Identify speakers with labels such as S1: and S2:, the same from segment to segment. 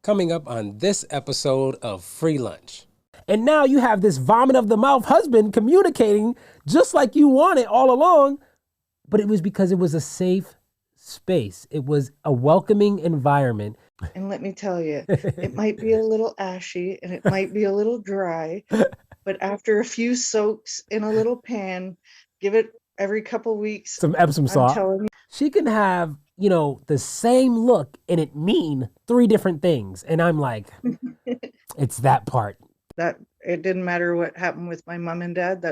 S1: coming up on this episode of Free Lunch. And now you have this vomit of the mouth husband communicating just like you wanted all along, but it was because it was a safe space. It was a welcoming environment.
S2: And let me tell you, it might be a little ashy and it might be a little dry, but after a few soaks in a little pan, give it every couple weeks.
S1: Some Epsom
S2: I'm
S1: salt.
S2: telling you,
S1: She can have, the same look and it mean three different things. And I'm like, it's that part.
S2: that it didn't matter what happened with my mom and dad.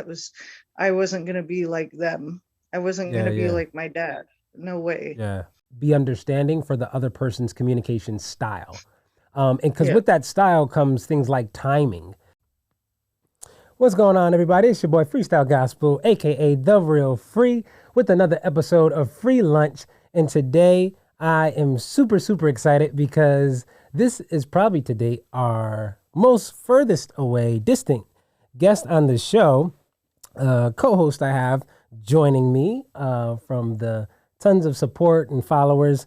S2: I wasn't going to be like them. I wasn't going to be like my dad. No way.
S1: Yeah. Be understanding for the other person's communication style. And because with that style comes things like timing. What's going on, everybody? It's your boy Freestyle Gospel, aka The Real Free, with another episode of Free Lunch. And today I am super, super excited because this is probably to date our most furthest away distant guest on the show, co-host I have joining me from the tons of support and followers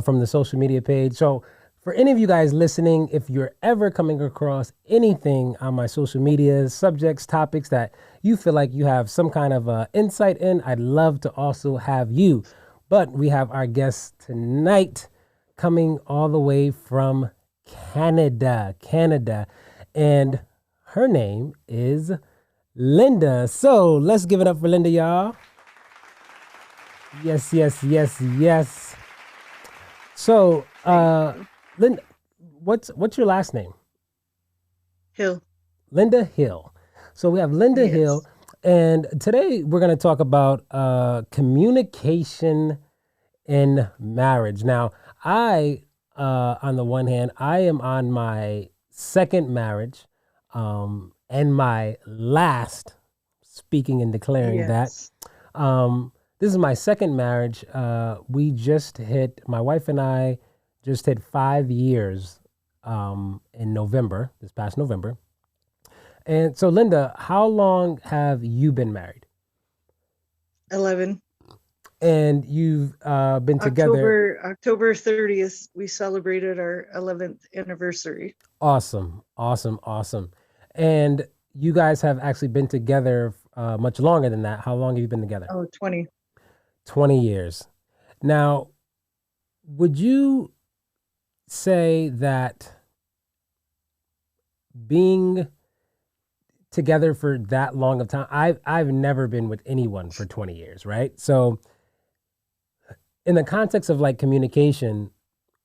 S1: from the social media page. So for any of you guys listening, if you're ever coming across anything on my social media, subjects, topics that you feel like you have some kind of insight in, I'd love to also have you. But we have our guest tonight coming all the way from Canada. And her name is Linda. So let's give it up for Linda, y'all. Yes. So, Linda, what's your last name?
S2: Hill.
S1: Linda Hill. So we have Linda Hill, and today we're going to talk about communication in marriage. Now, on the one hand, I am on my second marriage, and my last, speaking and declaring that. This is my second marriage. My wife and I just hit 5 years in November, this past November. And so, Linda, how long have you been married?
S2: 11.
S1: And you've been together.
S2: October 30th, we celebrated our 11th anniversary.
S1: Awesome. And you guys have actually been together much longer than that. How long have you been together?
S2: 20.
S1: 20 years. Now, would you say that being together for that long of time, I've never been with anyone for 20 years, right? So in the context of like communication,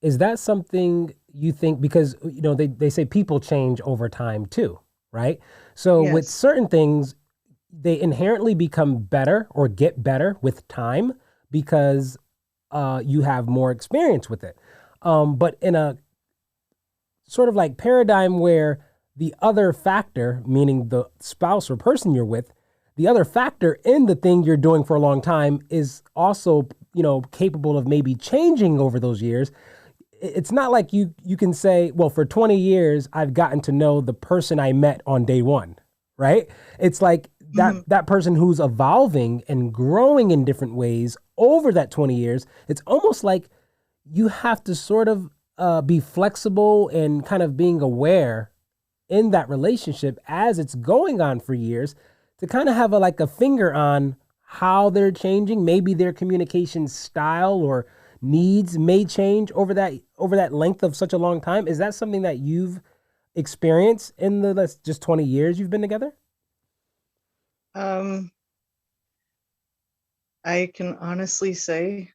S1: is that something you think, because they say people change over time too, right? So with certain things, they inherently become better or get better with time because you have more experience with it. But in a sort of like paradigm where the other factor, meaning the spouse or person you're with, the other factor in the thing you're doing for a long time is also, capable of maybe changing over those years. It's not like you can say, well, for 20 years, I've gotten to know the person I met on day one, right? It's like that person who's evolving and growing in different ways over that 20 years, it's almost like you have to sort of be flexible and kind of being aware in that relationship as it's going on for years to kind of have a finger on how they're changing. Maybe their communication style or needs may change over that length of such a long time. Is that something that you've experienced in the just 20 years you've been together?
S2: I can honestly say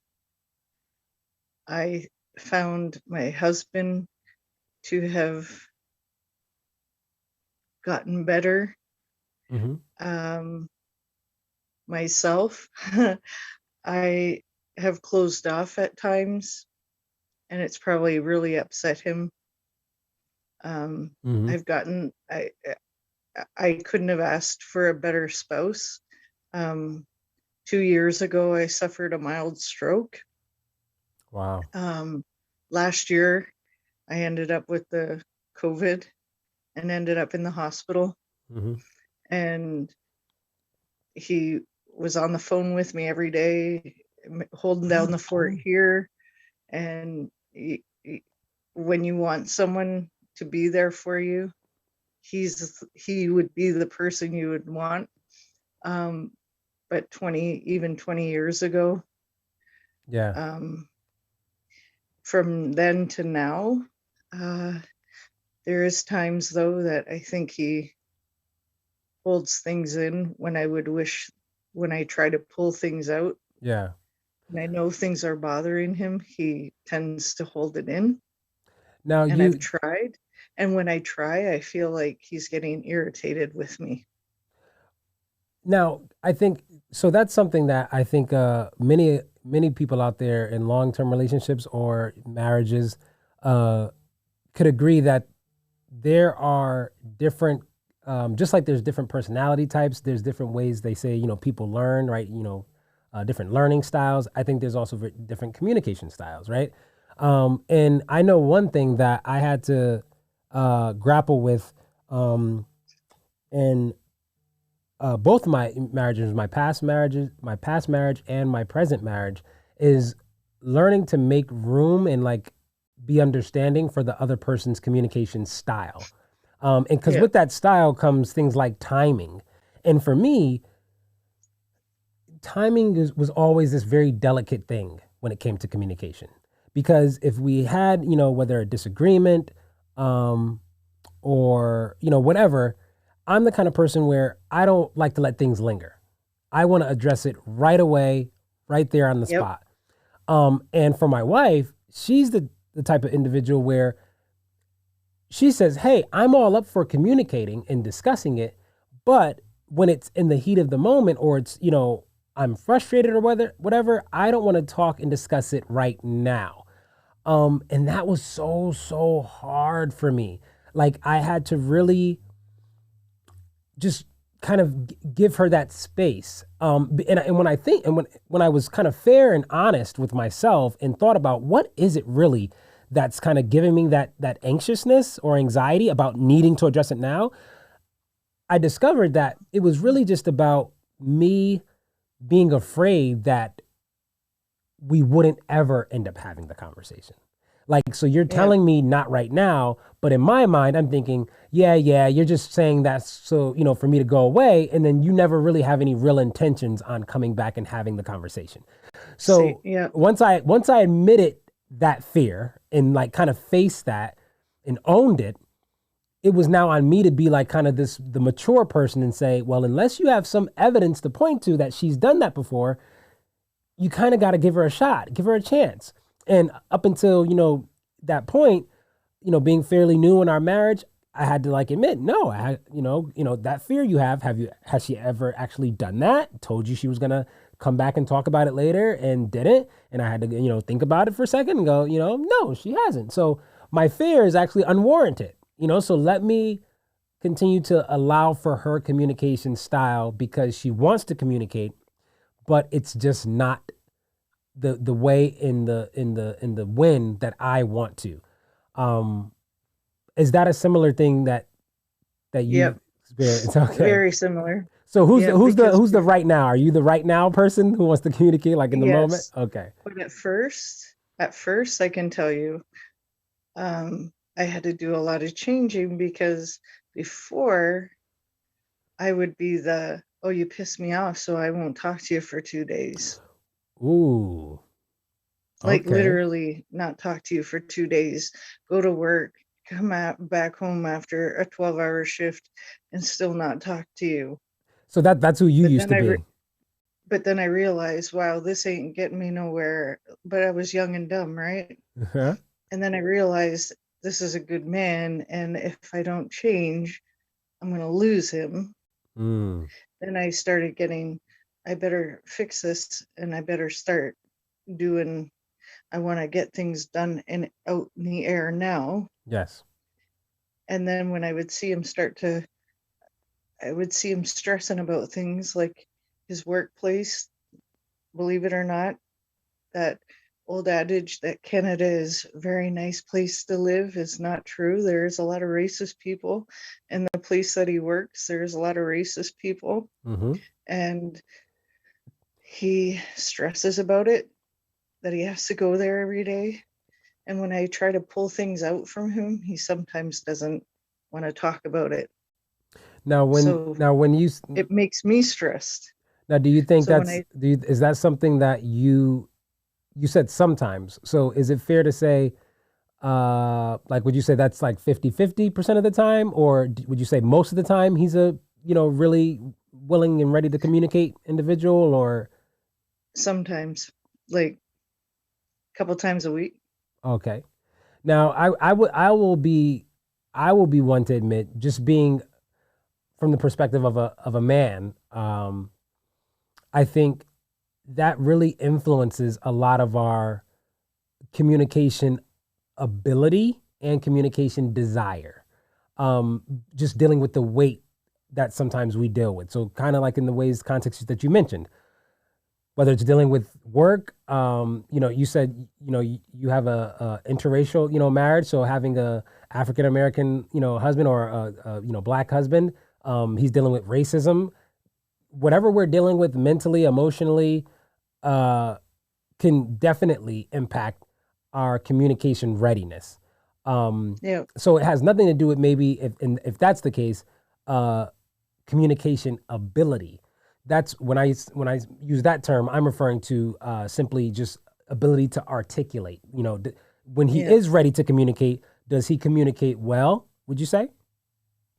S2: I found my husband to have gotten better. Myself, I have closed off at times, and it's probably really upset him. I couldn't have asked for a better spouse. 2 years ago, I suffered a mild stroke.
S1: Wow.
S2: Last year, I ended up with the COVID and ended up in the hospital. And he was on the phone with me every day, holding down the fort here. And when you want someone to be there for you, he would be the person you would want. But 20 years ago,
S1: Yeah.
S2: from then to now, there is times though that I think he holds things in when I would wish, when I try to pull things out
S1: Yeah.
S2: and I know things are bothering him, he tends to hold it in.
S1: Now
S2: And I've
S1: you
S2: tried, and when I try, I feel like he's getting irritated with me.
S1: Now, I think so. That's something that I think many people out there in long term relationships or marriages uh, could agree that there are different, just like there's different personality types. There's different ways they say people learn, right? Different learning styles. I think there's also different communication styles, right? And I know one thing that I had to grapple with, and both my marriages, my past marriage and my present marriage, is learning to make room and like be understanding for the other person's communication style. And because
S2: Yeah.
S1: with that style comes things like timing. And for me, timing was always this very delicate thing when it came to communication. Because if we had, whether a disagreement, or whatever, I'm the kind of person where I don't like to let things linger. I want to address it right away, right there on the
S2: Yep.
S1: spot. And for my wife, she's the type of individual where she says, "Hey, I'm all up for communicating and discussing it, but when it's in the heat of the moment or it's, I'm frustrated or whatever, I don't want to talk and discuss it right now." And that was so hard for me. Like I had to really just kind of give her that space. And when I think, and when I was kind of fair and honest with myself and thought about what is it really that's kind of giving me that anxiousness or anxiety about needing to address it now, I discovered that it was really just about me being afraid that we wouldn't ever end up having the conversation. Like, so you're
S2: Yeah.
S1: telling me not right now, but in my mind, I'm thinking, yeah, you're just saying that so, for me to go away. And then you never really have any real intentions on coming back and having the conversation.
S2: See,
S1: So
S2: yeah.
S1: once I admitted that fear and like kind of faced that and owned it, it was now on me to be like kind of the mature person and say, well, unless you have some evidence to point to that she's done that before, you kind of got to give her a shot, give her a chance. And up until, that point, being fairly new in our marriage, I had to like admit, no, that fear you has she ever actually done that? Told you she was going to come back and talk about it later and didn't. And I had to, think about it for a second and go, no, she hasn't. So my fear is actually unwarranted, so let me continue to allow for her communication style because she wants to communicate, but it's just not the way in the wind that I want to. Um, is that a similar thing that you've
S2: Yep.
S1: experienced? Okay.
S2: Very similar.
S1: So who's
S2: Yeah,
S1: who's the right now? Are you the right now person who wants to communicate like in the moment?
S2: yes.
S1: Okay.
S2: But at first I can tell you, I had to do a lot of changing because before I would be oh, you pissed me off, so I won't talk to you for 2 days.
S1: Ooh.
S2: Like
S1: Okay.
S2: literally not talk to you for 2 days, go to work, back home after a 12-hour shift and still not talk to you.
S1: So that's who you
S2: But
S1: used
S2: then
S1: to be.
S2: but then I realized, wow, this ain't getting me nowhere. But I was young and dumb, right?
S1: Uh-huh.
S2: And then I realized this is a good man, and if I don't change, I'm going to lose him.
S1: Mm.
S2: Then I started getting, I better fix this and I better start doing, I want to get things done and out in the air now.
S1: Yes.
S2: And then when I would see him I would see him stressing about things like his workplace, believe it or not, that old adage that Canada is a very nice place to live is not true. There's a lot of racist people in the place that he works. There's a lot of racist people,
S1: Mm-hmm.
S2: and he stresses about it, that he has to go there every day. And when I try to pull things out from him, he sometimes doesn't want to talk about it. So
S1: Now when you
S2: it makes me stressed.
S1: now do you think
S2: So when
S1: that's
S2: I,
S1: is that something that you said sometimes? So is it fair to say like would you say that's like 50-50% of the time, or would you say most of the time he's a, really willing and ready to communicate individual, or
S2: sometimes, like a couple times a week.
S1: okay. Now I will be one to admit, just being from the perspective of a man, I think that really influences a lot of our communication ability and communication desire. Just dealing with the weight that sometimes we deal with. So kind of like in the ways contexts that you mentioned, whether it's dealing with work, you said, you have a interracial, marriage. So having a African American, husband, or a black husband, he's dealing with racism. Whatever we're dealing with mentally, emotionally, uh, can definitely impact our communication readiness.
S2: Yeah.
S1: So it has nothing to do with, maybe if that's the case, uh, communication ability. That's when I use that term, I'm referring to simply just ability to articulate. When he
S2: Yeah.
S1: is ready to communicate, does he communicate well? Would you say?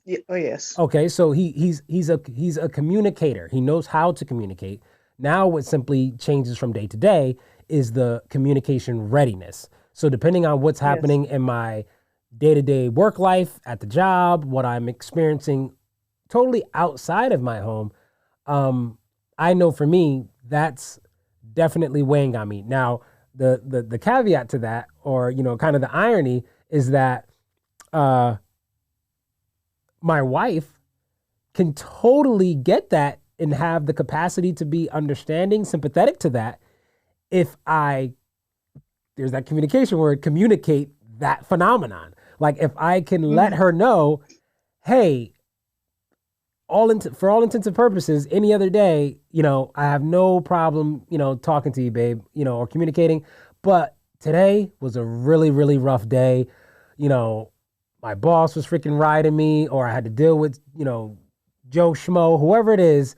S2: Yeah. Oh, yes.
S1: Okay, so he's a communicator. He knows how to communicate. Now, what simply changes from day to day is the communication readiness. So, depending on what's
S2: Yes.
S1: happening in my day to day work life, at the job, what I'm experiencing totally outside of my home, um, I know for me that's definitely weighing on me. Now, the caveat to that, or kind of the irony, is that uh, my wife can totally get that and have the capacity to be understanding, sympathetic to that, if I, there's that communication word, communicate that phenomenon. Like if I can let
S2: Hmm.
S1: her know, hey, for all intents and purposes, any other day, I have no problem, talking to you, babe, or communicating. But today was a really, really rough day. You know, my boss was freaking riding me, or I had to deal with, Joe Schmo, whoever it is.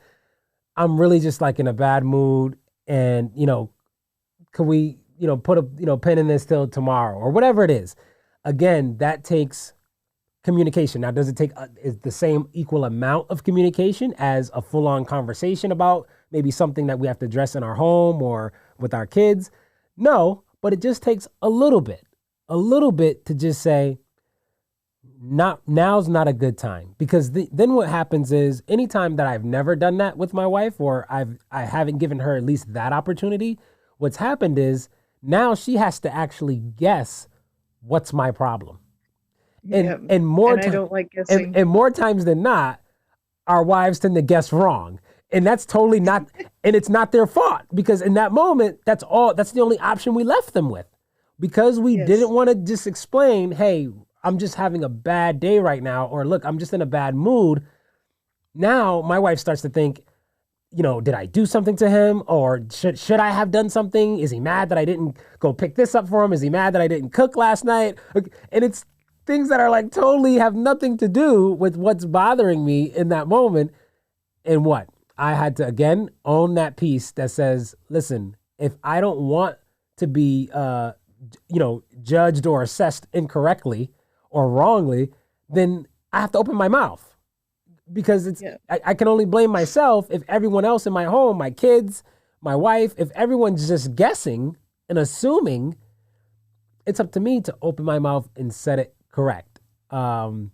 S1: I'm really just like in a bad mood. And, could we, put a, pen in this till tomorrow, or whatever it is. Again, that takes communication. Now, does it take is the same equal amount of communication as a full on conversation about maybe something that we have to address in our home or with our kids? No, but it just takes a little bit to just say, not now's not a good time, because then what happens is, anytime that I've never done that with my wife, or I haven't given her at least that opportunity, what's happened is now she has to actually guess what's my problem. and
S2: Yeah.
S1: and more
S2: And I
S1: time
S2: don't like
S1: and,
S2: guessing.
S1: and more times than not, our wives tend to guess wrong, and that's totally not, and it's not their fault, because in that moment, that's the only option we left them with, because we didn't
S2: Yes.
S1: want to just explain, hey, I'm just having a bad day right now, or look, I'm just in a bad mood. Now my wife starts to think, did I do something to him, or should I have done something? Is he mad that I didn't go pick this up for him? Is he mad that I didn't cook last night? And it's things that are like totally have nothing to do with what's bothering me in that moment. And what I had to, again, own that piece that says, listen, if I don't want to be judged or assessed incorrectly or wrongly, then I have to open my mouth, because
S2: Yeah.
S1: I can only blame myself if everyone else in my home, my kids, my wife, if everyone's just guessing and assuming. It's up to me to open my mouth and set it correct. Um,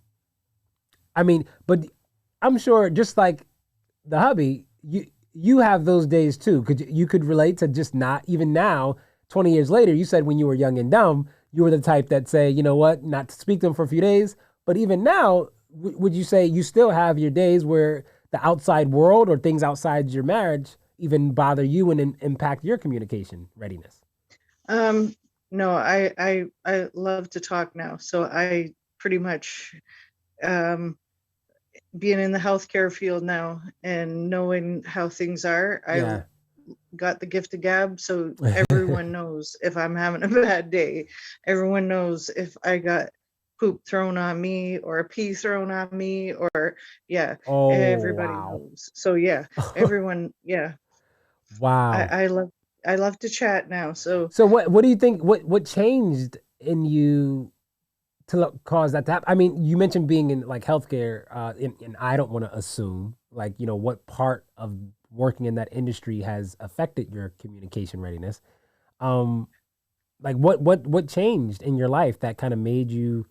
S1: I mean, but I'm sure, just like the hubby, you have those days too. You could relate to, just not even now, 20 years later. You said when you were young and dumb, you were the type that say, you know what, not to speak to them for a few days. But even now, would you say you still have your days where the outside world or things outside your marriage even bother you and impact your communication readiness?
S2: Um, no, I love to talk now. So I pretty much, um, being in the healthcare field now and knowing how things are, I
S1: Yeah.
S2: got the gift of gab, so everyone knows if I'm having a bad day. Everyone knows if I got poop thrown on me or a pee thrown on me, or yeah,
S1: Oh,
S2: everybody
S1: wow.
S2: knows. So yeah, everyone, yeah.
S1: Wow.
S2: I love to chat now. So
S1: So what do you think what changed in you to cause that to happen? I mean, you mentioned being in like healthcare, and I don't want to assume like, what part of working in that industry has affected your communication readiness. Um, like what changed in your life that kind of made you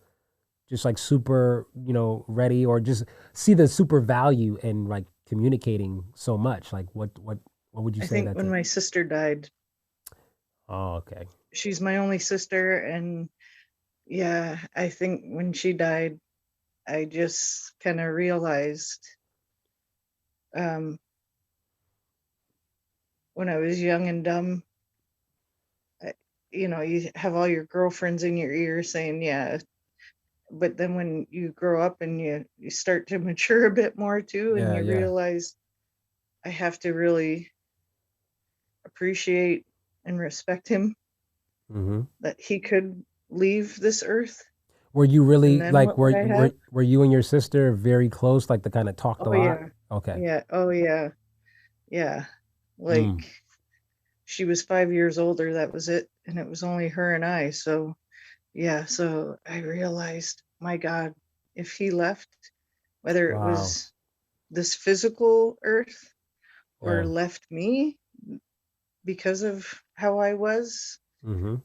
S1: just like super, ready, or just see the super value in like communicating so much? Like what would you
S2: I
S1: say
S2: think
S1: that's
S2: when
S1: it?
S2: my sister died,
S1: Oh, okay.
S2: she's my only sister, and yeah, I think when she died, I just kind of realized, um, when I was young and dumb, I, you have all your girlfriends in your ear saying, yeah, but then when you grow up and you start to mature a bit more too, and
S1: Yeah,
S2: you
S1: yeah.
S2: realize I have to really appreciate and respect him,
S1: Hmm.
S2: that he could leave this earth,
S1: Were you
S2: and
S1: really
S2: then
S1: like
S2: what would I have?
S1: were you and your sister very close, like the kind of talked a
S2: Oh
S1: lot?
S2: yeah.
S1: Okay.
S2: Yeah. Oh yeah. Yeah.
S1: Mm.
S2: Like, she was 5 years older, that was it, and it was only her and I. So yeah, so I realized, my God, if he left, whether it
S1: Wow.
S2: was this physical earth or
S1: Yeah.
S2: left me because of how I was,
S1: Hmm.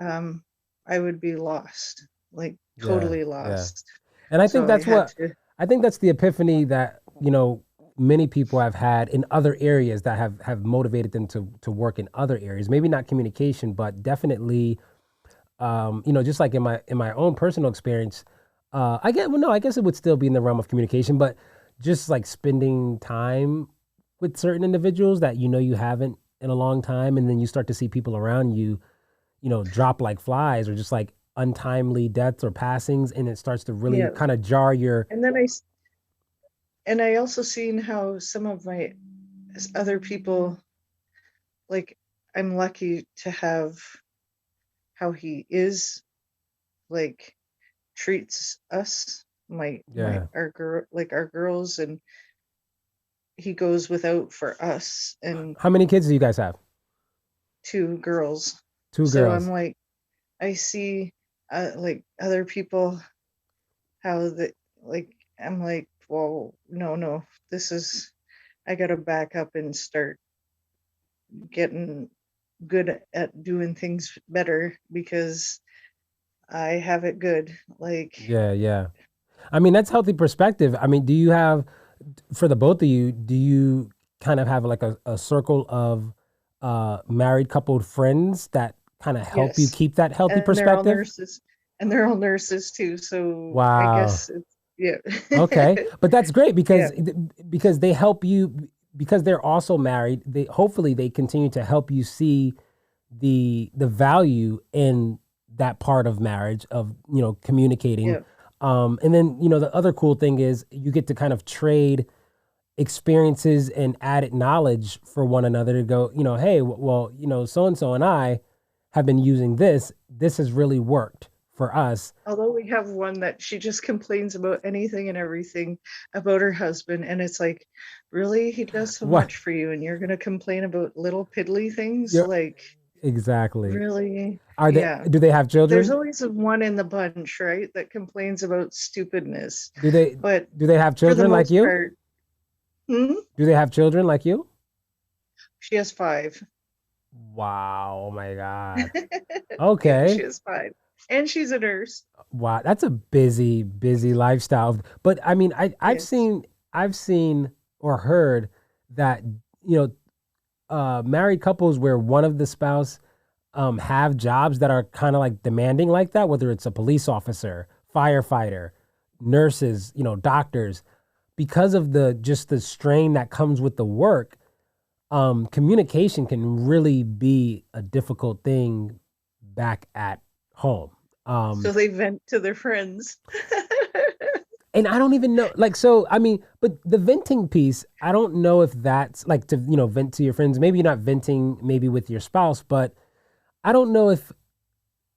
S2: um, I would be lost, like
S1: Yeah.
S2: totally
S1: Yeah.
S2: lost.
S1: And
S2: So I had to,
S1: I think that's the epiphany that, many people have had in other areas that have motivated them to work in other areas. Maybe not communication, but definitely, just like in my own personal experience, I guess it would still be in the realm of communication, but just like spending time with certain individuals that you haven't in a long time, and then you start to see people around you, drop like flies, or just like untimely deaths or passings, and it starts to really
S2: yeah.
S1: kind of jar your.
S2: And then I also seen how some of my other people, like, I'm lucky to have how he is, like, treats us, my
S1: Yeah.
S2: our girl, like our girls, and he goes without for us, and
S1: How many kids do you guys have?
S2: two girls.
S1: Two
S2: So I'm
S1: girls.
S2: like, I see, like, other people, how the, like, I'm like, well, no, no, this is, I gotta back up and start getting good at doing things better, because I have it good. Like,
S1: Yeah, yeah. I mean, that's healthy perspective. I mean, do you have, for the both of you, do you kind of have like a circle of married coupled friends that kind of help you
S2: yes,
S1: keep that healthy
S2: and they're all
S1: perspective?
S2: nurses, and they're all nurses too. So I
S1: Wow.
S2: guess it's, yeah,
S1: Okay. But that's great
S2: yeah,
S1: because they help you, because they're also married. They hopefully they continue to help you see the value in that part of marriage of, communicating.
S2: yeah.
S1: And then, the other cool thing is you get to kind of trade experiences and added knowledge for one another to go, hey, well, so and so and I have been using this. This has really worked for us.
S2: Although we have one that she just complains about anything and everything about her husband, and it's like, really, he does so
S1: What?
S2: much for you, and you're gonna complain about little piddly things,
S1: Yeah,
S2: like,
S1: exactly.
S2: really?
S1: Are they?
S2: Yeah.
S1: Do they have
S2: There's
S1: children?
S2: always a one in the bunch, right, that complains about stupidness,
S1: Do they?
S2: but
S1: Do they have
S2: for the
S1: children like
S2: most
S1: you?
S2: part, hmm,
S1: Do they have children like you?
S2: she has five.
S1: Wow. Oh my God.
S2: Yeah, she
S1: Okay.
S2: has five, and she's a nurse.
S1: Wow, that's a busy, busy lifestyle. But I mean,
S2: Yes.
S1: I've seen or heard that, married couples where one of the spouse have jobs that are kind of like demanding like that, whether it's a police officer, firefighter, nurses, doctors, because of the strain that comes with the work. Communication can really be a difficult thing back at home.
S2: So they vent to their friends.
S1: And I don't even know, like, so, I mean, but the venting piece, I don't know if that's like to, vent to your friends. Maybe you're not venting maybe with your spouse, but I don't know if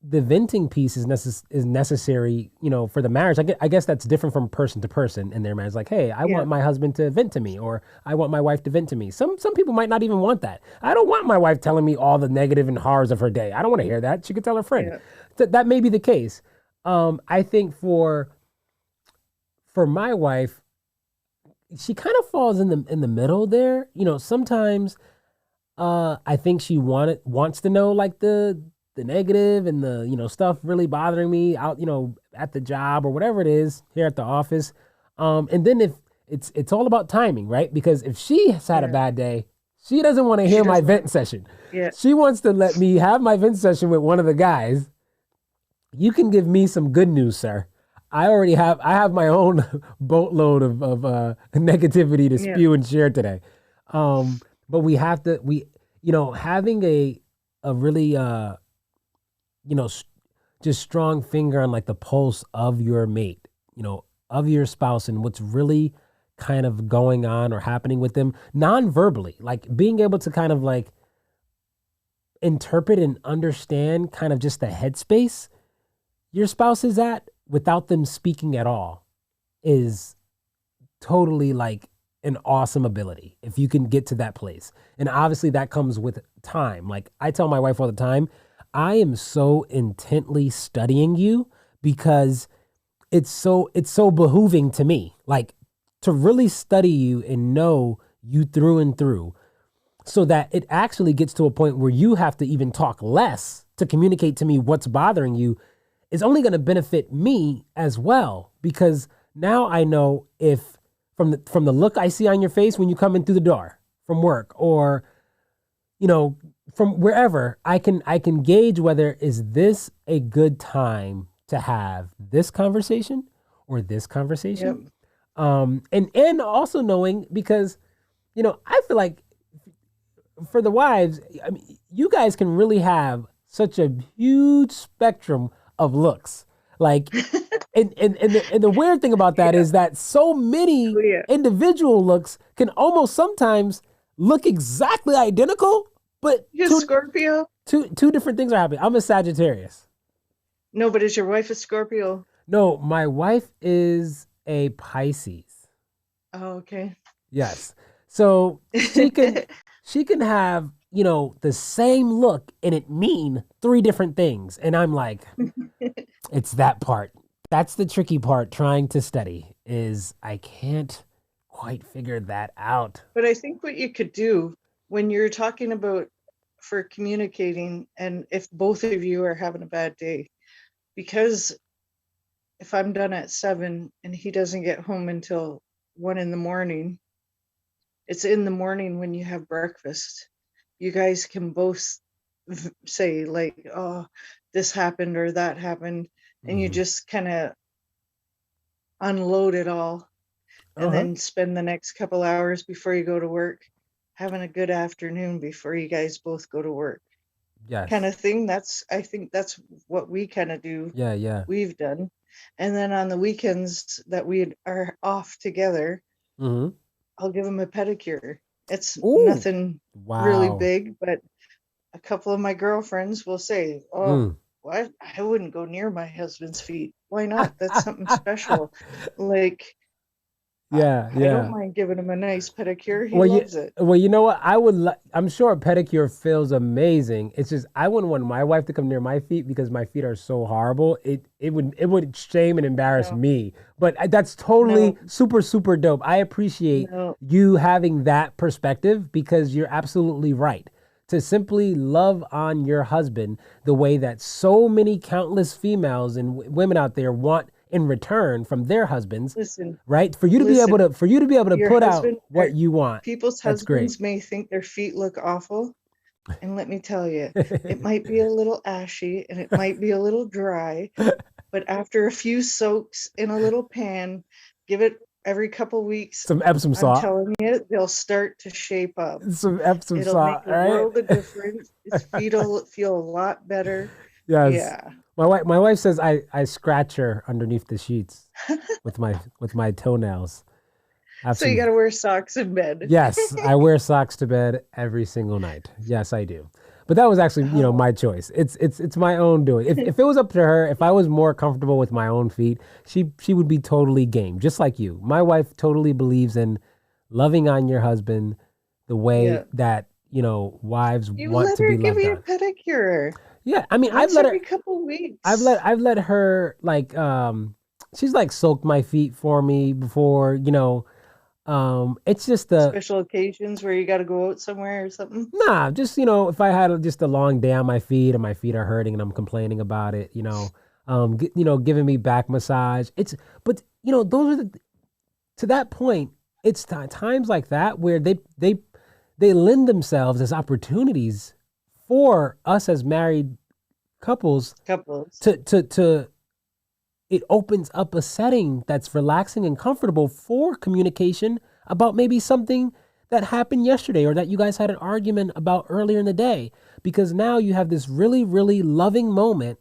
S1: the venting piece is necessary, for the marriage. I guess that's different from person to person in their marriage. Like, hey, I
S2: Yeah.
S1: want my husband to vent to me, or I want my wife to vent to me. Some people might not even want that. I don't want my wife telling me all the negative and horrors of her day. I don't want to hear that. She could tell her friend.
S2: Yeah.
S1: That may be the case. I think for my wife, she kind of falls in the middle there. Sometimes I think she wants to know like the negative and the stuff really bothering me out at the job or whatever it is here at the office. And then if it's all about timing, right? Because if she has had a
S2: Yeah.
S1: bad day, she doesn't want to
S2: She
S1: hear my
S2: doesn't
S1: vent
S2: want.
S1: session.
S2: Yeah.
S1: She wants to let me have my vent session with one of the guys. You can give me some good news, sir. I have my own boatload of negativity to
S2: Yeah.
S1: spew and share today. But we have to having a really you know s- just strong finger on like the pulse of your mate, of your spouse, and what's really kind of going on or happening with them non-verbally, like being able to kind of like interpret and understand kind of just the headspace your spouse is at without them speaking at all is totally like an awesome ability if you can get to that place. And obviously that comes with time. Like I tell my wife all the time, I am so intently studying you because it's so behooving to me. Like to really study you and know you through and through so that it actually gets to a point where you have to even talk less to communicate to me what's bothering you is only going to benefit me as well because now I know if from the look I see on your face when you come in through the door from work or you know from wherever I can gauge whether is this a good time to have this conversation or this
S2: Yep.
S1: conversation. And also knowing because I feel like for the wives, I mean, you guys can really have such a huge spectrum of looks. Like, and the weird thing about that
S2: Yeah.
S1: is that so
S2: Oh,
S1: many
S2: yeah.
S1: individual looks can almost sometimes look exactly identical, but
S2: You a
S1: two
S2: Scorpio?
S1: two different things are happening. I'm a Sagittarius.
S2: No, but is your wife a Scorpio?
S1: No, my wife is a Pisces.
S2: Oh, okay.
S1: Yes. So she can have, the same look and it mean three different things. And I'm like, it's that part. That's the tricky part trying to study is I can't quite figure that out.
S2: But I think what you could do when you're talking about for communicating, and if both of you are having a bad day, because if I'm done at 7 and he doesn't get home until 1 in the morning, it's in the morning when you have breakfast. You guys can both say, like, oh, this happened or that happened. And you
S1: Hmm.
S2: just kind of unload it all and
S1: Uh-huh.
S2: then spend the next couple hours before you go to work having a good afternoon before you guys both go to work kind
S1: Yes.
S2: of thing. I think that's what we kind of do,
S1: Yeah, yeah.
S2: we've done. And then on the weekends that we are off together,
S1: Hmm.
S2: I'll give him a pedicure. It's
S1: Ooh.
S2: nothing really
S1: Wow.
S2: big, but a couple of my girlfriends will say, oh,
S1: Mm.
S2: what? I wouldn't go near my husband's feet. Why not? That's something special. Like, I,
S1: Yeah,
S2: I don't
S1: yeah.
S2: mind giving him a nice pedicure. He
S1: Well, you
S2: loves it.
S1: well, you know what? I'm sure a pedicure feels amazing. It's just I wouldn't want my wife to come near my feet because my feet are so horrible. It would shame and embarrass
S2: No,
S1: me. But that's totally
S2: no,
S1: super super dope. I appreciate
S2: no.
S1: you having that perspective because you're absolutely right. To simply love on your husband the way that so many countless females and women out there want in return from their husbands,
S2: Listen,
S1: right? For you to be able
S2: listen.
S1: to for you to be able to
S2: Your
S1: put out
S2: husband,
S1: what you want,
S2: people's
S1: that's great.
S2: husbands may think their feet look awful. And let me tell you, it might be a little ashy and it might be a little dry, but after a few soaks in a little pan, give it every couple weeks,
S1: Some Epsom
S2: I'm
S1: salt.
S2: telling you, they'll start to shape up.
S1: Some Epsom
S2: It'll make
S1: salt,
S2: a
S1: right?
S2: world of difference. His feet will feel a lot better.
S1: Yes.
S2: Yeah.
S1: My wife says I scratch her underneath the sheets with my toenails. I have
S2: So you
S1: some.
S2: got to wear socks in bed.
S1: Yes, I wear socks to bed every single night. Yes, I do. But that was actually,
S2: Oh,
S1: my choice. It's my own doing. If it was up to her, if I was more comfortable with my own feet, she would be totally game, just like you. My wife totally believes in loving on your husband the way
S2: yeah.
S1: that, wives
S2: You
S1: want
S2: let
S1: to be
S2: her give
S1: loved
S2: you
S1: on.
S2: a pedicure
S1: Yeah, I mean,
S2: once every couple
S1: I've
S2: weeks.
S1: let her like she's like soaked my feet for me before, it's just the
S2: Special occasions where you got to go out somewhere or something.
S1: nah, just if I had just a long day on my feet and my feet are hurting and I'm complaining about it, giving me back massage. But those are to that point. It's times like that where they lend themselves as opportunities for us as married couples
S2: Couples.
S1: to it opens up a setting that's relaxing and comfortable for communication about maybe something that happened yesterday or that you guys had an argument about earlier in the day. Because now you have this really, really loving moment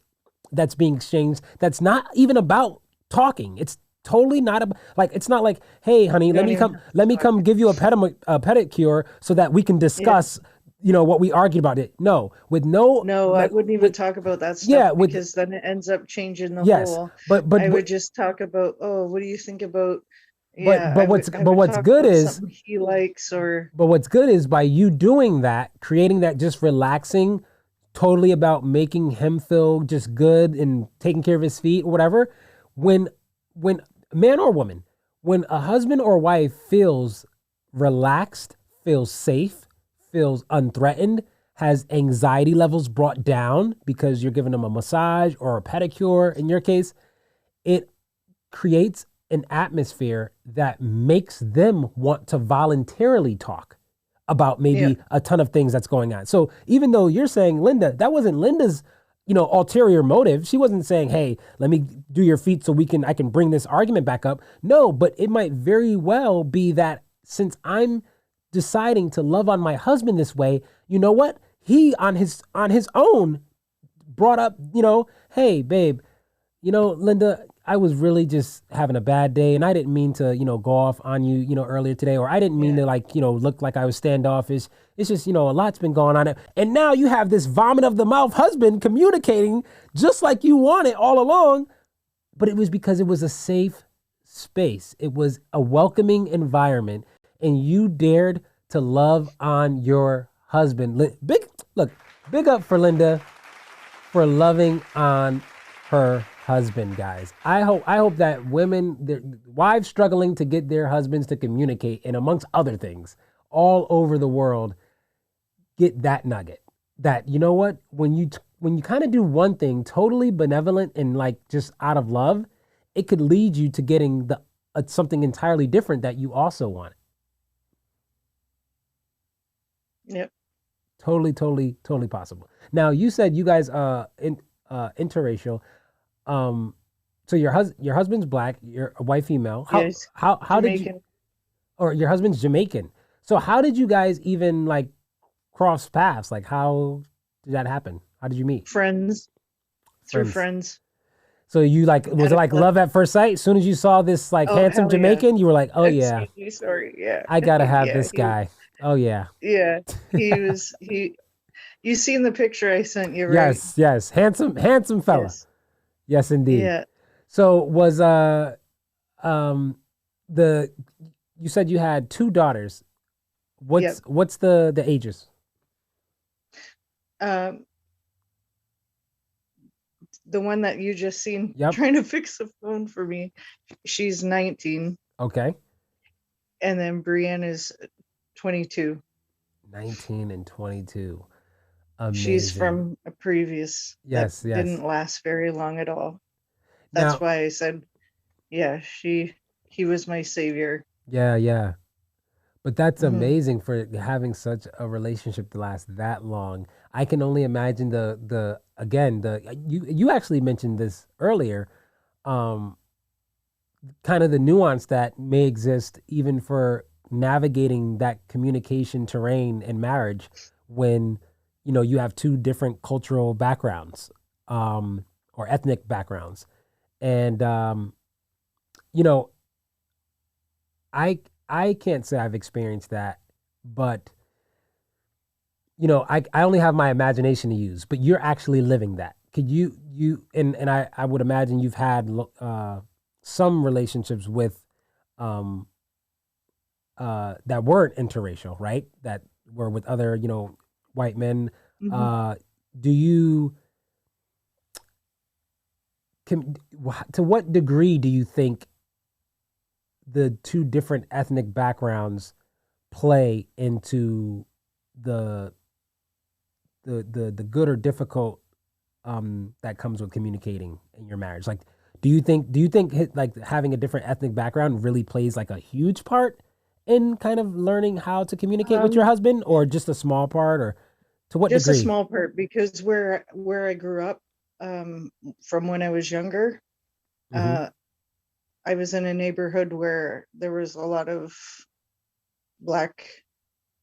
S1: that's being exchanged that's not even about talking. It's totally not about, like, it's not like, hey, honey,
S2: You don't even have
S1: let
S2: to
S1: me
S2: talk.
S1: come give you a pedicure so that we can
S2: Yeah.
S1: discuss, what we argued about it. No, with no,
S2: No, I wouldn't even
S1: with,
S2: talk about that stuff
S1: yeah, with,
S2: because then it ends up changing the
S1: yes,
S2: whole.
S1: but, but,
S2: I
S1: but
S2: would just talk about, oh, what do you think about?
S1: But
S2: Yeah,
S1: but what's
S2: I
S1: but
S2: would
S1: what's
S2: talk
S1: good
S2: about
S1: is
S2: something he likes or
S1: but what's good is by you doing that, creating that just relaxing, totally about making him feel just good and taking care of his feet or whatever. When when man or woman, when a husband or wife feels relaxed, feels safe, feels unthreatened, has anxiety levels brought down because you're giving them a massage or a pedicure in your case, it creates an atmosphere that makes them want to voluntarily talk about
S2: yeah,
S1: maybe a ton of things that's going on. So even though you're saying Linda, that wasn't Linda's, ulterior motive. She wasn't saying, "Hey, let me do your feet so I can bring this argument back up." No, but it might very well be that since I'm deciding to love on my husband this way, you know what? He on his own brought up, "Hey, babe, Linda, I was really just having a bad day and I didn't mean to, go off on you, earlier today, or I didn't mean
S2: yeah,
S1: to like, look like I was standoffish. It's just, a lot's been going on. And now you have this vomit of the mouth husband communicating just like you wanted all along, but it was because it was a safe space. It was a welcoming environment and you dared to love on your husband. Big up for Linda for loving on her husband, guys. I hope that women, their wives struggling to get their husbands to communicate, and amongst other things, all over the world, get that nugget. That you know what, when you kind of do one thing totally benevolent and like just out of love, it could lead you to getting the something entirely different that you also want.
S2: yeah,
S1: Totally, totally, totally possible. Now you said you guys interracial. Um, so your husband's black, your wife female. How
S2: yes,
S1: how did you
S2: Jamaican
S1: or your husband's Jamaican? So how did you guys even like cross paths? Like how did that happen? How did you meet?
S2: friends through
S1: Friends.
S2: friends
S1: So you like was
S2: at
S1: it
S2: a
S1: like
S2: club.
S1: love at first sight? As soon as you saw this like
S2: Oh
S1: handsome
S2: hell yeah!
S1: Jamaican, you were like, oh yeah,
S2: Excuse me, sorry. Yeah,
S1: I gotta have
S2: yeah,
S1: this guy. Oh yeah,
S2: yeah. He was he. You seen the picture I sent you, right?
S1: yes, yes, handsome fella.
S2: Yes.
S1: Yes, indeed.
S2: Yeah.
S1: So was um the you said you had two daughters.
S2: Yep.
S1: What's the ages?
S2: Um, the one that you just seen
S1: Yep.
S2: trying to fix the phone for me, she's 19,
S1: Okay.
S2: and then Brienne is 22.
S1: 19 and 22.
S2: She's
S1: Amazing.
S2: from a previous that
S1: Yes, yes.
S2: didn't last very long at all. That's
S1: Now,
S2: why I said, yeah, he was my savior.
S1: yeah, yeah. But that's
S2: Hmm.
S1: amazing for having such a relationship to last that long. I can only imagine the again, the you actually mentioned this earlier, um kind of the nuance that may exist even for navigating that communication terrain in marriage when you have two different cultural backgrounds. or ethnic backgrounds. And you know, I can't say I've experienced that, but I only have my imagination to use, but you're actually living that. Could and I would imagine you've had some relationships with um that weren't interracial, right? That were with other, white men.
S2: Mhm.
S1: Uh do you to what degree do you think the two different ethnic backgrounds play into the the good or difficult that comes with communicating in your marriage? Like, do you think like having a different ethnic background really plays like a huge part in kind of learning how to communicate with your
S2: Um,
S1: husband, or just a small part, or to what
S2: just a
S1: degree?
S2: small part because where I grew up, from when I was younger,
S1: Mm-hmm.
S2: uh, I was in a neighborhood where there was a lot of black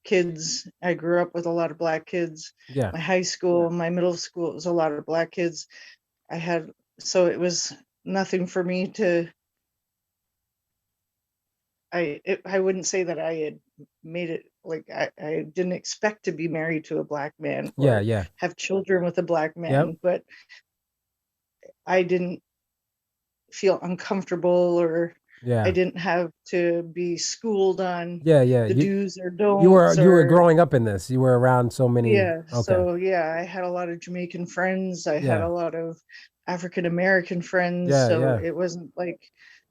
S2: kids. I grew up with a lot of black kids.
S1: Yeah.
S2: My high school, my middle school, it was a lot of black kids. I had, so it was nothing for me to, I wouldn't say that I had made it, like I didn't expect to be married to a black man
S1: Yeah.
S2: or
S1: Yeah.
S2: have children with a black
S1: Yep.
S2: man, but I didn't feel uncomfortable, or I
S1: Yeah.
S2: didn't have to be schooled on
S1: Yeah. Yeah.
S2: the
S1: You
S2: do's or
S1: you were
S2: don'ts,
S1: you were
S2: or
S1: growing up in this. You were around so many.
S2: yeah.
S1: Okay.
S2: So yeah, I had a lot of Jamaican friends. I had
S1: Yeah.
S2: a lot of African American friends.
S1: Yeah.
S2: So
S1: Yeah.
S2: it wasn't like,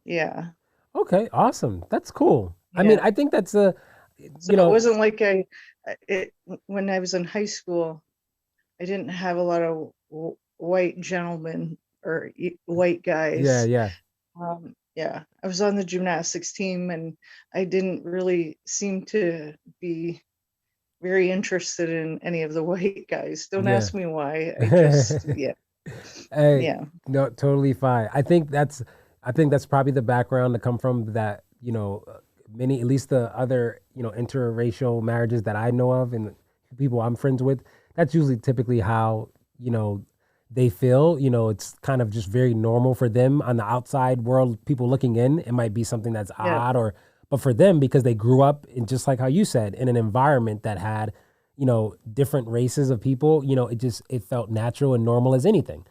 S2: yeah.
S1: Okay. Awesome. That's cool. I mean,
S2: Yeah.
S1: I think that's a,
S2: So
S1: you
S2: it
S1: know,
S2: wasn't like it, when I was in high school, I didn't have a lot of white gentlemen or white
S1: yeah.
S2: guys.
S1: Yeah.
S2: Yeah, I was on the gymnastics team and I didn't really seem to be very interested in any of the white guys. Don't
S1: Yeah.
S2: ask me why. I just, yeah,
S1: Hey,
S2: yeah,
S1: no, totally fine. I think that's probably the background to come from, that, many, at least the other, interracial marriages that I know of and people I'm friends with, that's usually typically how, they feel. It's kind of just very normal for them on the outside world, people looking in. It might be something that's
S2: yeah,
S1: odd, but for them, because they grew up in, just like how you said, in an environment that had, different races of people, it felt natural and normal as anything.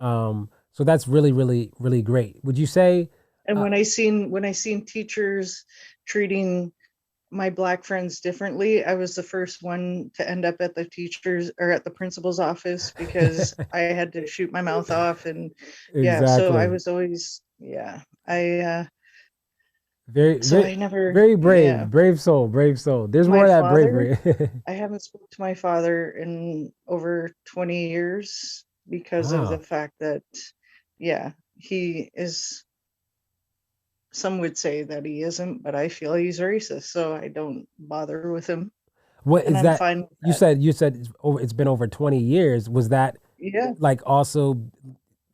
S1: So that's really, really, really great. Would you say,
S2: and
S1: uh,
S2: when I seen teachers treating my black friends differently, I was the first one to end up at the teachers or at the principal's office because I had to shoot my mouth off. And yeah, so I
S1: exactly.
S2: was always, yeah, I
S1: Very,
S2: so
S1: very,
S2: I never,
S1: very
S2: yeah.
S1: brave, brave soul, brave soul. There's
S2: My
S1: more of that
S2: father,
S1: bravery.
S2: I haven't spoke to my father in over 20 years because of the
S1: Wow.
S2: fact that, yeah, he is, some would say that he isn't, but I feel he's racist, so I don't bother with him,
S1: What
S2: and
S1: is
S2: I'm
S1: that?
S2: fine with
S1: You
S2: that.
S1: said, it's been over 20 years. Was that
S2: Yeah,
S1: like also,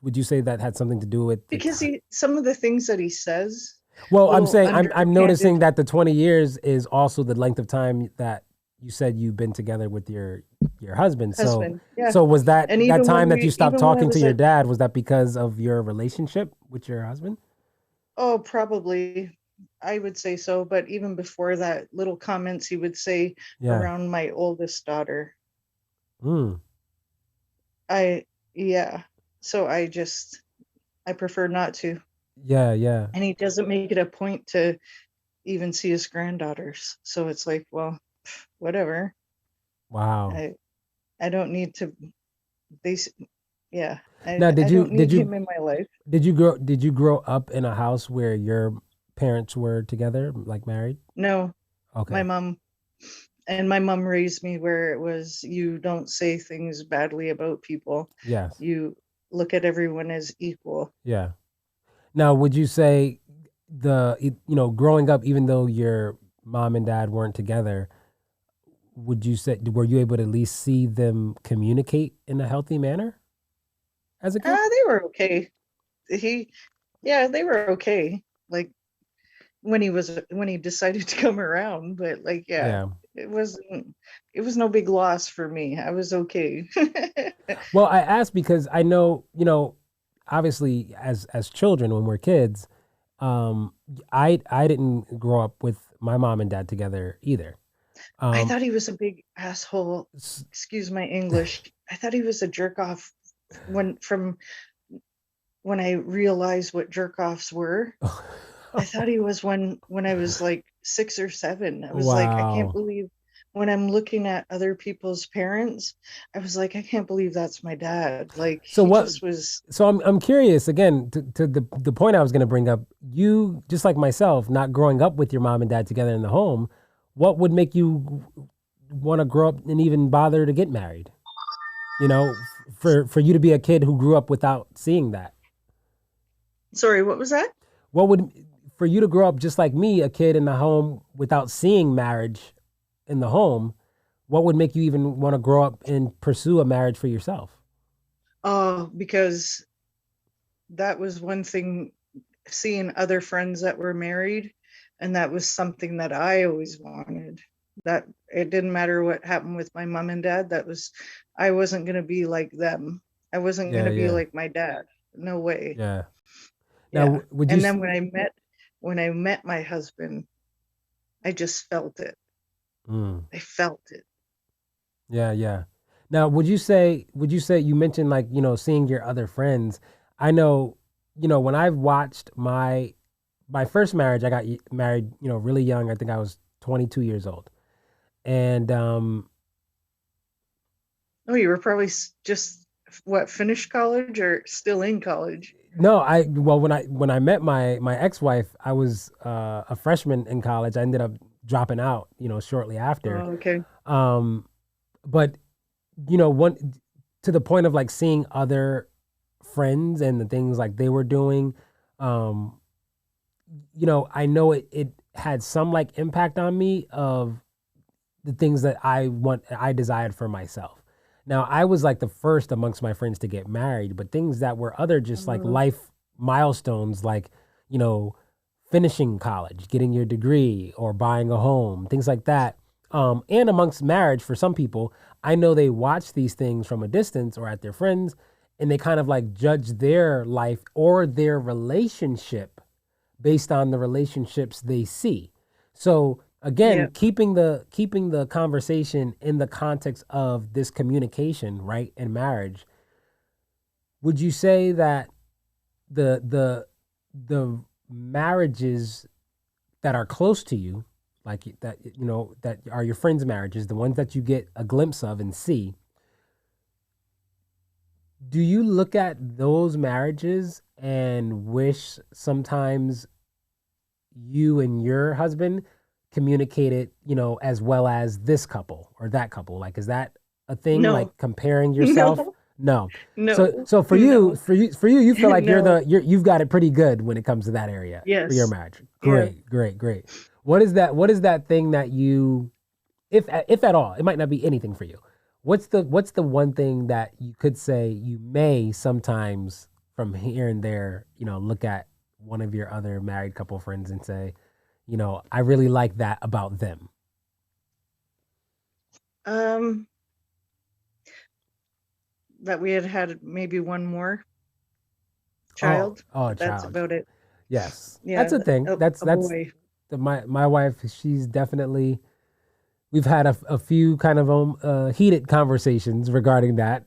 S1: would you say that had something to do with the
S2: because
S1: time?
S2: some of the things that he says,
S1: Well, I'm
S2: little
S1: saying, I'm noticing
S2: underhanded
S1: that the 20 years is also the length of time that you said you've been together with your husband. So
S2: husband. Yeah,
S1: so was
S2: and
S1: that time that you stopped
S2: even when I
S1: talking to
S2: was
S1: your
S2: at,
S1: dad, was that because of your relationship with your husband?
S2: oh, probably, I would say so, but even before that, little comments he would say
S1: Yeah.
S2: around my oldest daughter.
S1: Mm.
S2: I, yeah. So I prefer not to.
S1: Yeah, yeah.
S2: And he doesn't make it a point to even see his granddaughters. So it's like, well, whatever.
S1: Wow.
S2: I I don't need to, they yeah.
S1: Now,
S2: I don't need him in my life.
S1: did you grow up in a house where your parents were together, like married?
S2: No, my
S1: Okay.
S2: mom my mom raised me where it was, you don't say things badly about people.
S1: Yes.
S2: You look at everyone as equal.
S1: Yeah. Now, would you say growing up, even though your mom and dad weren't together, would you say, were you able to at least see them communicate in a healthy manner as a kid?
S2: They were okay. He Yeah, they were okay. Like when he decided to come around, but like, yeah,
S1: Yeah.
S2: it wasn't, it was no big loss for me. I was okay.
S1: Well, I asked because I know, obviously as children when we're kids, um, I didn't grow up with my mom and dad together either.
S2: I
S1: Um,
S2: thought he was a big asshole.
S1: s-
S2: Excuse my English. I thought he was a jerk off from when I realized what jerk offs were. I thought he was when I was like 6 or 7. I was like, I can't
S1: wow.
S2: believe when I'm looking at other people's parents, I was like, I can't believe that's my dad. Like
S1: So
S2: he
S1: what?
S2: just was.
S1: So I'm curious again to the point I was going to bring up. You just like myself, not growing up with your mom and dad together in the home. What would make you want to grow up and even bother to get married? For you to be a kid who grew up without seeing that.
S2: Sorry, what was that?
S1: What would for you to grow up just like me, a kid in the home without seeing marriage in the home? What would make you even want to grow up and pursue a marriage for yourself?
S2: Oh, because that was one thing, seeing other friends that were married, and that was something that I always wanted. That it didn't matter what happened with my mom and dad. That was, I wasn't going to be like them. I wasn't going
S1: Yeah,
S2: to be
S1: yeah,
S2: like my dad. No way.
S1: yeah. Now,
S2: Yeah.
S1: would you?
S2: And then when I met my husband, I just felt it.
S1: Mm,
S2: I felt it.
S1: yeah, yeah. Now, would you say you mentioned like, seeing your other friends? I know, when I've watched my first marriage, I got married, really young. I think I was 22 years old. And
S2: Oh, you were probably just what, finished college or still in college?
S1: no, well, when I met my ex-wife, I was a freshman in college. I ended up dropping out, shortly after.
S2: Oh, okay.
S1: Um, but one to the point of like seeing other friends and the things like they were doing, um, I know it had some like impact on me of the things that I desired for myself. Now, I was like the first amongst my friends to get married, but things that were other just like
S2: Uh,
S1: life milestones, like, you know, finishing college, getting your degree, or buying a home, things like that. And amongst marriage, for some people, I know they watch these things from a distance or at their friends, and they kind of like judge their life or their relationship based on the relationships they see. So
S2: yeah.
S1: again, keeping the conversation in the context of this communication, right, and marriage, would you say that the marriages that are close to you, like that, that are your friends' marriages, the ones that you get a glimpse of and see, do you look at those marriages and wish sometimes you and your husband communicated, as well as this couple or that couple? Like, is that a thing? Like
S2: No,
S1: comparing yourself?
S2: no,
S1: No. So,
S2: no,
S1: so for you,
S2: no,
S1: for you, for you, you feel like
S2: no.
S1: you've got it pretty good when it comes to that area for your
S2: Yes.
S1: marriage.
S2: Yeah.
S1: Great, great, great. What is that thing that you, if at all, it might not be anything for you. What's the one thing that you could say you may sometimes from here and there, look at one of your other married couple friends and say, I really like that about them.
S2: Um, that we had had maybe one more
S1: Oh,
S2: child,
S1: oh,
S2: but that's
S1: child.
S2: about it.
S1: Yes, that's
S2: Yeah,
S1: a thing. That's
S2: a
S1: that's
S2: boy.
S1: my wife. She's definitely. We've had a few kind of heated conversations regarding that.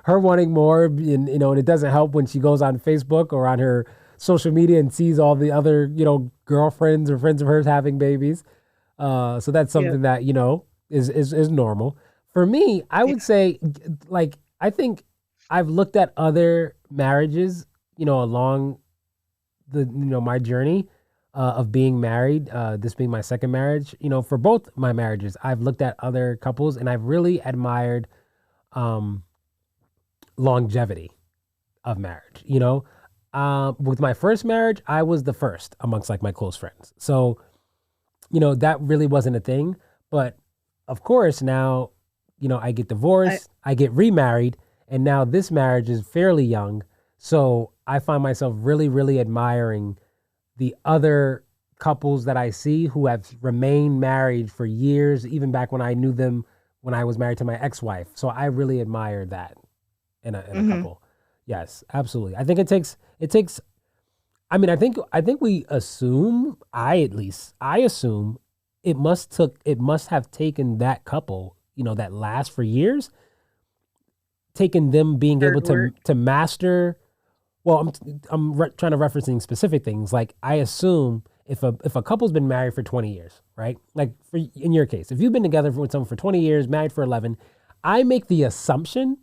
S1: Her wanting more, and it doesn't help when she goes on Facebook or on her social media and sees all the other girlfriends or friends of hers having babies. So that's
S2: Yeah,
S1: something that is normal. For me, I
S2: yeah.
S1: would say, like, I think I've looked at other marriages, along my journey of being married, this being my second marriage. For both my marriages, I've looked at other couples and I've really admired um, longevity of marriage. With my first marriage, I was the first amongst like my close friends, so that really wasn't a thing. But of course, now I get
S2: I
S1: divorced, I get remarried, and now this marriage is fairly young. So I find myself really, really admiring the other couples that I see who have remained married for years, even back when I knew them when I was married to my ex-wife. So I really admire that in a
S2: Mm-hmm.
S1: couple. Yes, absolutely. I think it takes. I mean, I think we assume. At least I assume it must have taken that couple, that last for years, taken them being able
S2: Hard work.
S1: to master. Well, I'm trying to referencing specific things. Like I assume if a couple's been married for 20 years, right? Like in your case, if you've been together with someone for 20 years, married for 11, I make the assumption,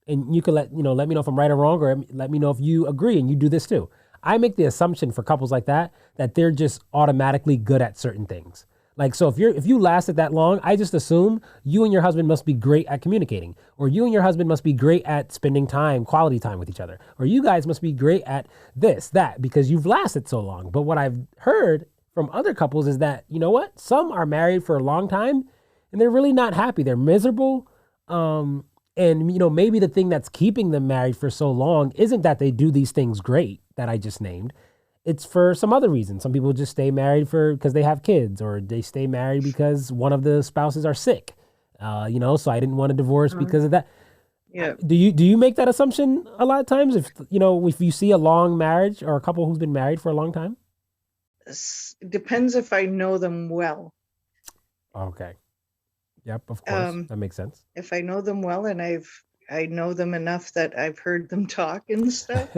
S1: and you can let me know if I'm right or wrong, or let me know if you agree and you do this too. I make the assumption for couples like that they're just automatically good at certain things. Like so, if you lasted that long, I just assume you and your husband must be great at communicating, or you and your husband must be great at spending time, quality time with each other, or you guys must be great at this, that, because you've lasted so long. But what I've heard from other couples is that what, some are married for a long time, and they're really not happy. They're miserable. And maybe the thing that's keeping them married for so long isn't that they do these things great that I just named. It's for some other reason. Some people just stay married for because they have kids, or they stay married because one of the spouses are sick. So I didn't want to divorce
S2: Um,
S1: because of that.
S2: yeah.
S1: Do you make that assumption a lot of times? If you see a long marriage or a couple who's been married for a long time?
S2: Depends if I know them well.
S1: Okay. Yep, of course.
S2: Um,
S1: That makes sense.
S2: if I know them well and I know them enough that I've heard them talk and stuff,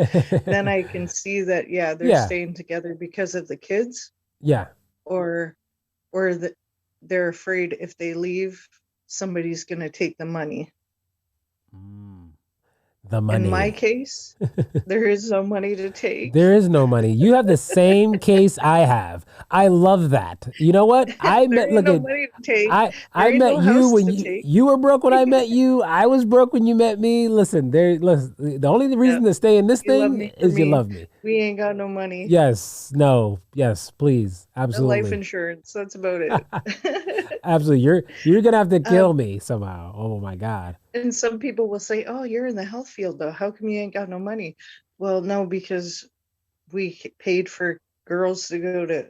S2: then I can see that, yeah, they're
S1: Yeah.
S2: staying together because of the kids,
S1: Yeah.
S2: or that they're afraid if they leave, somebody's going to take the money.
S1: Mm, the
S2: In my
S1: money.
S2: case, there is no money to take.
S1: There is no money. You have the same case I have. I love that. You know what? I
S2: There
S1: met
S2: ain't
S1: look
S2: no
S1: at
S2: money to take.
S1: I
S2: There ain't
S1: met
S2: no
S1: you
S2: house
S1: when
S2: to
S1: you
S2: take.
S1: you were broke when I met you. I was broke when you met me. Listen, the only
S2: Yeah,
S1: reason to stay in this
S2: you love
S1: thing
S2: me for
S1: is you
S2: me.
S1: love me.
S2: We ain't got no money.
S1: Yes, no, yes, please.
S2: The life
S1: Absolutely.
S2: insurance, that's about it.
S1: Absolutely. You're gonna have to kill
S2: um,
S1: me somehow. Oh my God.
S2: and some people will say, "Oh, you're in the health field though. How come you ain't got no money?" Well, no, because we paid for girls to go to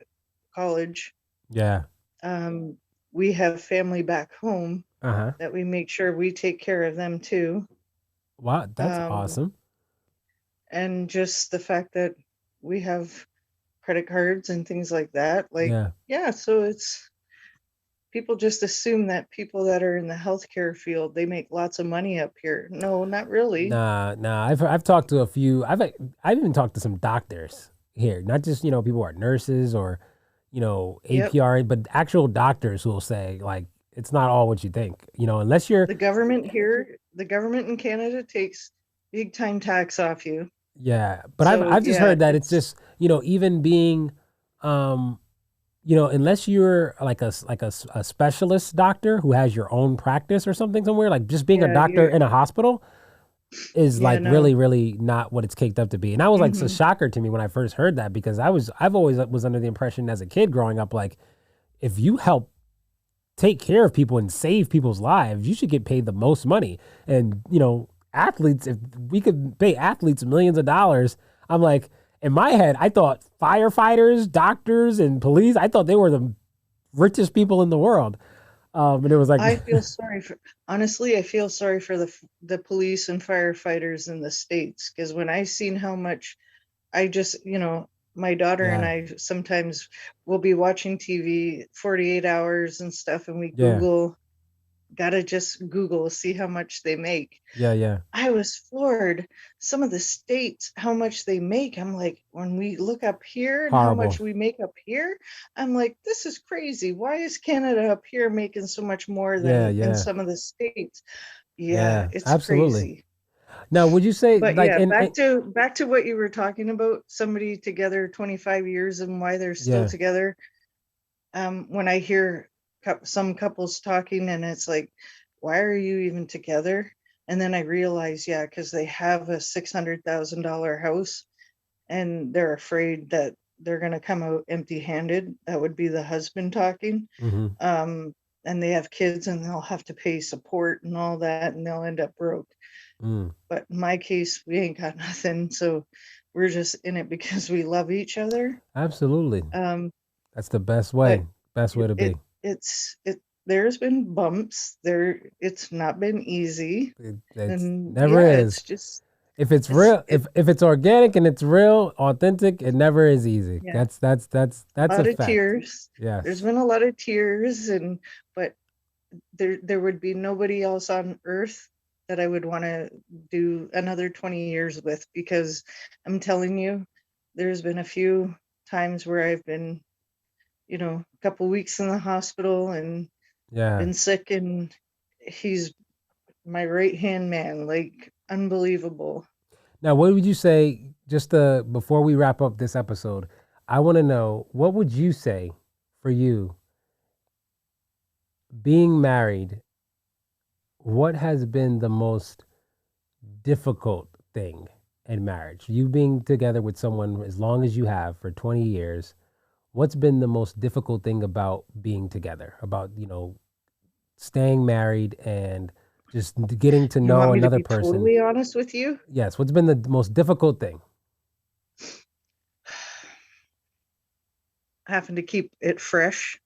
S2: college.
S1: Yeah.
S2: Um, we have family back home
S1: Uh-huh.
S2: that we make sure we take care of them too.
S1: Wow, that's
S2: Um,
S1: awesome.
S2: and just the fact that we have credit cards and things like that, like,
S1: Yeah.
S2: yeah, so it's people just assume that people that are in the healthcare field, they make lots of money up here. No, not really.
S1: Nah. I've talked to a few. I've even talked to some doctors here, not just people who are nurses or
S2: Yep.
S1: APR, but actual doctors who will say like it's not all what you think. Unless you're
S2: The government in Canada takes big time tax off you.
S1: yeah. But I've
S2: So
S1: I've just
S2: yeah,
S1: heard that it's
S2: it's
S1: just even being um unless you're like a specialist doctor who has your own practice or something somewhere, like just being a
S2: yeah,
S1: doctor
S2: you
S1: in a hospital is
S2: yeah,
S1: like
S2: no.
S1: really, really not what it's caked up to be. And that was like a
S2: Hmm.
S1: shocker to me when I first heard that because I've always was under the impression as a kid growing up, like if you help take care of people and save people's lives, you should get paid the most money. And athletes, if we could pay athletes millions of dollars, I'm like, in my head, I thought firefighters, doctors, and police, I thought they were the richest people in the world. And it was like,
S2: I feel sorry for honestly, I feel sorry for the police and firefighters in the States, because when I seen how much I just, my daughter and
S1: yeah,
S2: I sometimes will be watching TV 48 hours and stuff, and we
S1: yeah,
S2: gotta just Google, see how much they make.
S1: yeah.
S2: I was floored. Some of the states, how much they make. I'm like, when we look up here and how
S1: Horrible.
S2: much we make up here, I'm like, this is crazy. Why is Canada up here making so much more
S1: Yeah,
S2: than in
S1: yeah,
S2: some of the states? Yeah,
S1: yeah,
S2: it's
S1: absolutely.
S2: crazy.
S1: Now, would you say
S2: But
S1: like
S2: yeah,
S1: in
S2: back to what you were talking about, somebody together 25 years and why they're still
S1: yeah,
S2: together. When I hear some couples talking and it's like, why are you even together? And then I realize, yeah, because they have a $600,000 house and they're afraid that they're going to come out empty handed. That would be the husband talking.
S1: mm-hmm,
S2: Um, and they have kids and they'll have to pay support and all that and they'll end up broke.
S1: mm,
S2: But in my case, we ain't got nothing. So we're just in it because we love each other.
S1: absolutely. That's the best
S2: but
S1: way. Best way to be.
S2: it there's been bumps there. It's not been easy,
S1: It's
S2: and
S1: never
S2: yeah,
S1: is.
S2: it's just
S1: If it's
S2: it's
S1: real,
S2: it
S1: if it's organic and it's real, authentic, it never is easy.
S2: yeah,
S1: That's
S2: a
S1: a
S2: lot of
S1: fact.
S2: tears. There's
S1: Yes.
S2: been a lot of tears, and but there would be nobody else on earth that I would want to do another 20 years with, because I'm telling you, there's been a few times where I've been, a couple weeks in the hospital and
S1: Yeah.
S2: been sick, and he's my right hand man, like unbelievable.
S1: Now, what would you say, just before we wrap up this episode, I want to know, what would you say for you being married, what has been the most difficult thing in marriage? You being together with someone as long as you have for 20 years, what's been the most difficult thing about being together, about, staying married and just getting to
S2: You want
S1: know
S2: me to
S1: another
S2: be
S1: person?
S2: totally honest with you?
S1: Yes, what's been the most difficult thing?
S2: Having to keep it fresh.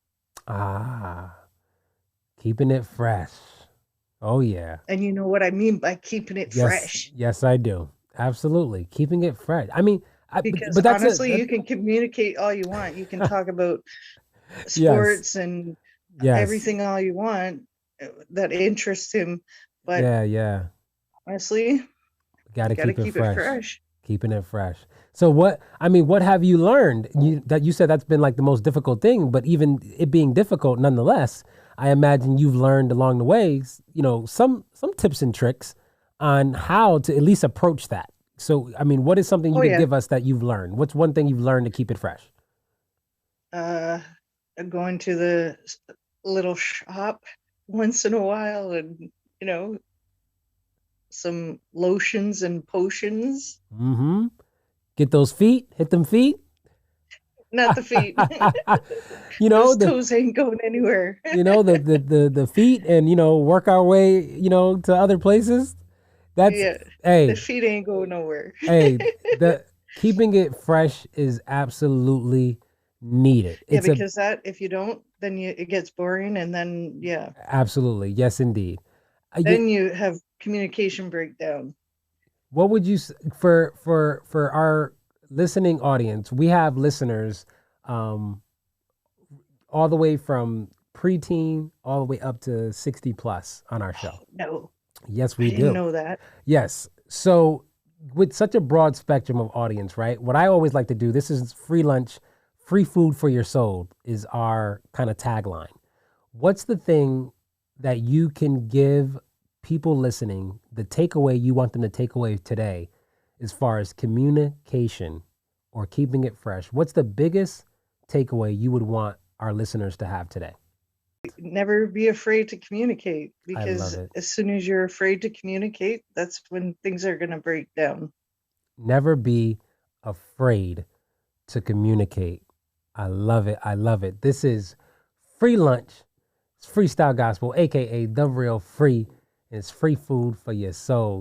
S1: Ah, keeping it fresh. Oh yeah.
S2: And you know what I mean by keeping it
S1: Yes,
S2: fresh.
S1: yes, I do. Absolutely. Keeping it fresh. I mean,
S2: Because
S1: but that's
S2: honestly, you can communicate all you want. You can talk about
S1: yes,
S2: sports and
S1: yes,
S2: everything all you want that interests him. But
S1: yeah, yeah.
S2: honestly,
S1: Got
S2: you
S1: to
S2: got to
S1: keep it
S2: keep it
S1: fresh.
S2: fresh.
S1: Keeping it fresh. So what? I mean, what have you learned? You said that's been like the most difficult thing, but even it being difficult, nonetheless, I imagine you've learned along the way, some tips and tricks on how to at least approach that. So, I mean, what is something you
S2: Oh
S1: could
S2: yeah.
S1: give us that you've learned? What's one thing you've learned to keep it fresh?
S2: Uh, Going to the little shop once in a while, and you know, some lotions and potions.
S1: Mm-hmm. Get those feet, hit them feet.
S2: Not the feet.
S1: you know
S2: Those
S1: the
S2: toes ain't going anywhere.
S1: the feet, and work our way to other places. That's
S2: Yeah, the
S1: hey
S2: feet ain't going nowhere.
S1: hey the keeping it fresh is absolutely needed.
S2: Yeah,
S1: It's a
S2: because that if you don't, then it gets boring, and then yeah,
S1: absolutely, yes indeed. I get
S2: then you have communication breakdown.
S1: What would you for our listening audience? We have listeners um all the way from preteen all the way up to 60 plus on our show.
S2: No,
S1: Yes,
S2: I
S1: we
S2: didn't
S1: do.
S2: know that.
S1: Yes. So, with such a broad spectrum of audience, right? What I always like to do, this is free lunch, free food for your soul, is our kind of tagline. What's the thing that you can give people listening, the takeaway you want them to take away today, as far as communication or keeping it fresh? What's the biggest takeaway you would want our listeners to have today?
S2: Never be afraid to communicate,
S1: I love
S2: because
S1: it.
S2: as soon as you're afraid to communicate, that's when things are going to break down.
S1: Never be afraid to communicate. I love it. I love it. This is free lunch. It's freestyle gospel, aka the real free. And it's free food for your soul.